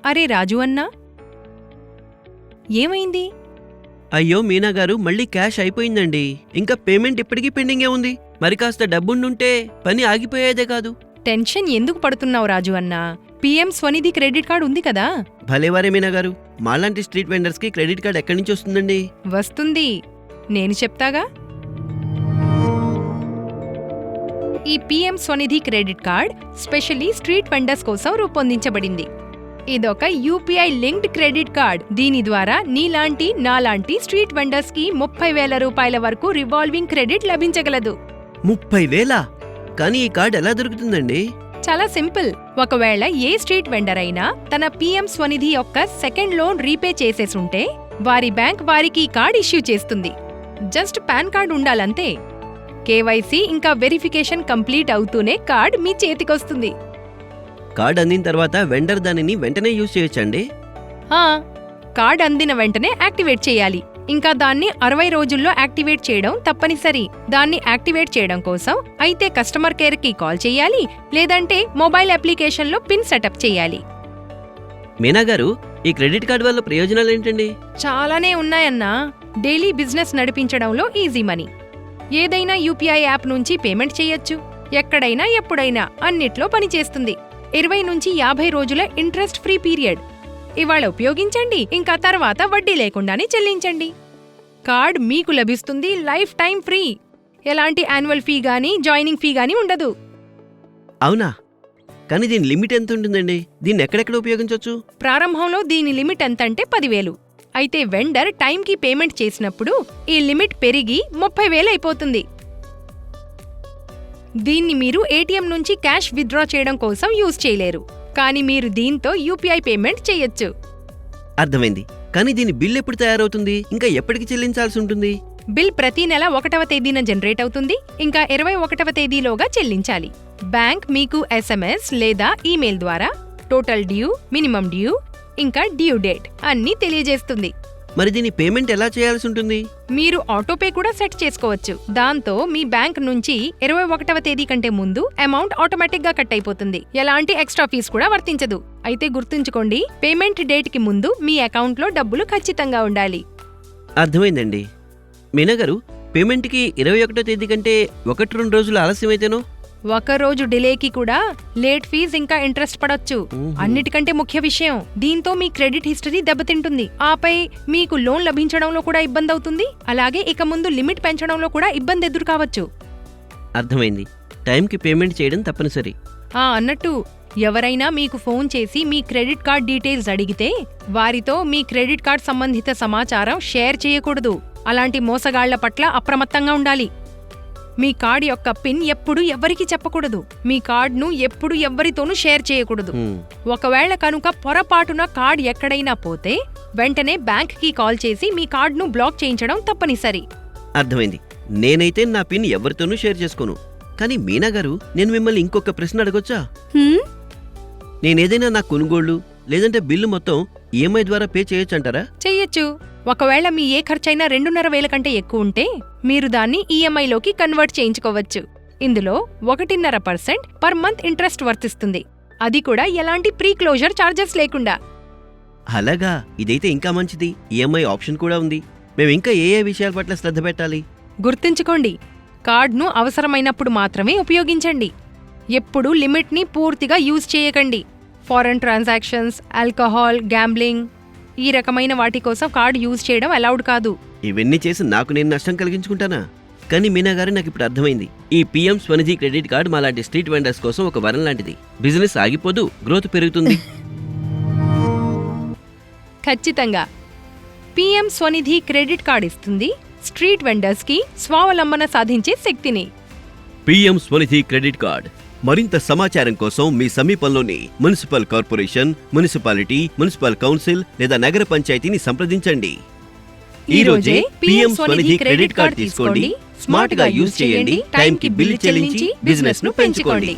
అరే రాజు అన్నా, ఏమైంది? అయ్యో మీనా గారు, మళ్ళీ క్యాష్ అయిపోయిందండి. ఇంకా పేమెంట్ ఇప్పటికీ పెండింగే ఉంది. మరి కాస్త డబ్బుండుంటే పని ఆగిపోయేదే కాదు. టెన్షన్ ఎందుకు పడుతున్నావు రాజు అన్నా? పీఎం స్వనిధి క్రెడిట్ కార్డు ఉంది కదా. భలేవారే మీనా గారు, మాలాంటి స్ట్రీట్ వెండర్స్ కి క్రెడిట్ కార్డ్ ఎక్కడి నుంచి వస్తుందండి? వస్తుంది, నేను చెప్తాగా. ఈ PM Svanidhi credit card specially street vendors కోసం రూపొందించబడింది. ఇదొక యూపీఐ లింక్డ్ క్రెడిట్ కార్డ్. దీని ద్వారా నీలాంటి నాలాంటి స్ట్రీట్ వెండర్స్ కి 30,000 రూపాయల వరకు రివాల్వింగ్ క్రెడిట్ లభించగలదు. 30,000? కానీ ఈ కార్డ్ ఎలా దొరుకుతుందండి? చాలా సింపుల్. ఒకవేళ ఏ స్ట్రీట్ వెండర్ అయినా తన పీఎం స్వనిధి యొక్క సెకండ్ లోన్ రీపే చేసేసుంటే వారి బ్యాంక్ వారికి ఈ కార్డ్ ఇష్యూ చేస్తుంది. జస్ట్ పాన్ కార్డ్ ఉండాలంతే. కేవైసీ ఇంకా వెరిఫికేషన్ కంప్లీట్ అవుతూనే కార్డ్ మీ చేతికొస్తుంది. కార్డ్ అందిన తర్వాత వెండర్ దానిని వెంటనే యూజ్ చేయొచ్చండి? కార్డ్ అందిన వెంటనే యాక్టివేట్ చేయాలి. ఇంకా దాన్ని 60 రోజుల్లో యాక్టివేట్ చేయడం తప్పనిసరి. దాన్ని యాక్టివేట్ చేయడం కోసం అయితే కస్టమర్ కేర్ కి కాల్ చేయాలి, లేదంటే మొబైల్ అప్లికేషన్లో పిన్ సెటప్ చేయాలి. మీనా గారు, ఈ క్రెడిట్ కార్డ్ వల్ల ప్రయోజనాలు ఏంటండి? చాలానే ఉన్నాయన్నా. డైలీ బిజినెస్ నడిపించడంలో ఈజీ మనీ. ఏదైనా యూపీఐ యాప్ నుంచి పేమెంట్ చేయొచ్చు. ఎక్కడైనా ఎప్పుడైనా అన్నిట్లో పనిచేస్తుంది. 20 నుంచి 50 రోజుల ఇంట్రెస్ట్ ఫ్రీ పీరియడ్. ఇవాళ ఉపయోగించండి, ఇంకా తర్వాత వడ్డీ లేకుండానే చెల్లించండి. కార్డ్ మీకు లభిస్తుంది లైఫ్ టైం ఫ్రీ. ఎలాంటి యాన్యువల్ ఫీ గానీ జాయినింగ్ ఫీ గానీ ఉండదు. అవునా? కానీ దీని లిమిట్ ఎంత ఉంటుందండి? దీన్ని ఎక్కడెక్కడ ఉపయోగించవచ్చు? ప్రారంభంలో దీని లిమిట్ ఎంతంటే 10,000. అయితే వెండర్ టైంకి పేమెంట్ చేసినప్పుడు ఈ లిమిట్ పెరిగి 30,000 అయిపోతుంది. దీన్ని మీరు ఏటీఎం నుంచి క్యాష్ విత్డ్రా చేయడం కోసం యూజ్ చేయలేరు, కానీ మీరు దీంతో యూపీఐ పేమెంట్ చేయొచ్చు. అర్థమైంది. కానీ దీని బిల్ ఎప్పుడు తయారవుతుంది? ఇంకా ఎప్పటికి చెల్లించాల్సి ఉంటుంది? బిల్ ప్రతి నెల 1వ తేదీన జనరేట్ అవుతుంది. ఇంకా 21వ తేదీలోగా చెల్లించాలి. బ్యాంక్ మీకు ఎస్ఎంఎస్ లేదా ఈమెయిల్ ద్వారా టోటల్ డ్యూ, మినిమం డ్యూ, ఇంకా డ్యూ డేట్ అన్నీ తెలియజేస్తుంది. మరి దీని పేమెంట్ ఎలా చేయాల్సి ఉంటుంది? మీరు ఆటోపే కూడా సెట్ చేసుకోవచ్చు. దాంతో మీ బ్యాంక్ నుంచి 21వ తేదీ కంటే ముందు అమౌంట్ ఆటోమేటిక్ గా కట్ అయిపోతుంది. ఎలాంటి ఎక్స్ట్రా ఫీజు కూడా వర్తించదు. అయితే గుర్తుంచుకోండి, పేమెంట్ డేట్ కి ముందు మీ అకౌంట్ లో డబ్బులు ఖచ్చితంగా ఉండాలి. అర్థమైందండి. మీనా గారు, పేమెంట్ కి 21వ తేదీ కంటే 1-2 రోజులు ఆలస్యమైతేనో? 1 రోజు డిలేకి కూడా లేట్ ఫీజ్ ఇంకా ఇంట్రెస్ట్ పడొచ్చు. అన్నిటికంటే ముఖ్య విషయం, దీంతో మీ క్రెడిట్ హిస్టరీ దెబ్బతింటుంది. ఆపై మీకు లోన్ లభించడంలో కూడా ఇబ్బంది అవుతుంది. అలాగే ఇక ముందు లిమిట్ పెంచడంలో కూడా ఇబ్బంది ఎదురు కావచ్చు. అర్థమైంది. టైంకి పేమెంట్ చేయడం తప్పనిసరి. అన్నట్టు ఎవరైనా మీకు ఫోన్ చేసి మీ క్రెడిట్ కార్డ్ డీటెయిల్స్ అడిగితే వారితో మీ క్రెడిట్ కార్డ్ సంబంధిత సమాచారం షేర్ చేయకూడదు. అలాంటి మోసగాళ్ల పట్ల అప్రమత్తంగా ఉండాలి. మీ కార్డ్ యొక్క పిన్ ఎప్పుడు ఎవ్వరికీ చెప్పకూడదు. మీ కార్డ్ను ఎప్పుడు ఎవ్వరితోనూ షేర్ చేయకూడదు. ఒకవేళ కనుక పొరపాటున కార్డ్ ఎక్కడైనా పోతే వెంటనే బ్యాంక్ కి కాల్ చేసి మీ కార్డ్ను బ్లాక్ చేయించడం తప్పనిసరి. అర్థమైంది. నేనైతే నా పిన్ ఎవరితోనూ షేర్ చేసుకోను. కానీ మీనా గారు, నేను మిమ్మల్ని ఇంకొక ప్రశ్న అడగొచ్చా? నేనేదైనా నా కొనుగోళ్లు లేదంటే బిల్లు మొత్తం ఈఎంఐ ద్వారా పే చేయొచ్చంటారా? చెయ్యొచ్చు. ఒకవేళ మీ ఏ ఖర్చైనా 2.5,000 కంటే ఎక్కువ ఉంటే మీరు దాన్ని ఈఎంఐలోకి కన్వర్ట్ చేయించుకోవచ్చు. ఇందులో 1.5% పర్ మంత్ ఇంట్రెస్ట్ వర్తిస్తుంది. అది కూడా ఎలాంటి ప్రీ క్లోజర్ ఛార్జెస్ లేకుండా. అలాగా? ఇదైతే ఇంకా మంచిది. ఈఎంఐ ఆప్షన్ కూడా ఉంది. మేము ఇంకా ఏ విషయాల పట్ల శ్రద్ధ పెట్టాలి? గుర్తుంచుకోండి, కార్డ్ను అవసరమైనప్పుడు మాత్రమే ఉపయోగించండి. ఎప్పుడూ లిమిట్ని పూర్తిగా యూజ్ చేయకండి. ఫారెన్ ట్రాన్సాక్షన్స్, ఆల్కహాల్, గ్యాంబ్లింగ్ ఈ రకమైన వాటి కోసం కార్డు యూజ్ చేయడం అలౌడ్ కాదు. ఇవన్నీ చేసి నాకు నేను నష్టం కలిగించుకుంటానా? కానీ మీనా గారు, నాకు ఇప్పుడు అర్థమైంది. ఈ పీఎం స్వనిధి క్రెడిట్ కార్డు మాలాంటి స్ట్రీట్ వెండర్స్ కోసం ఒక వరం లాంటిది. బిజినెస్ ఆగిపోదు, గ్రోత్ పెరుగుతుంది. ఖచ్చితంగా పీఎం స్వనిధి క్రెడిట్ కార్డ్ ఇస్తుంది స్ట్రీట్ వెండర్స్ కి స్వావలంబన సాధించే శక్తిని. PM Svanidhi credit card. మరింత సమాచారం కోసం మీ సమీపంలోని municipal corporation, municipality, municipal council లేదా నగర పంచాయతీని సంప్రదించండి. ఈ రోజే పీఎం స్వనిధి క్రెడిట్ కార్డ్ తీసుకోండి. స్మార్ట్ గా యూజ్ చేయండి. టైంకి బిల్లు చెల్లించి బిజినెస్ ను పెంచుకోండి.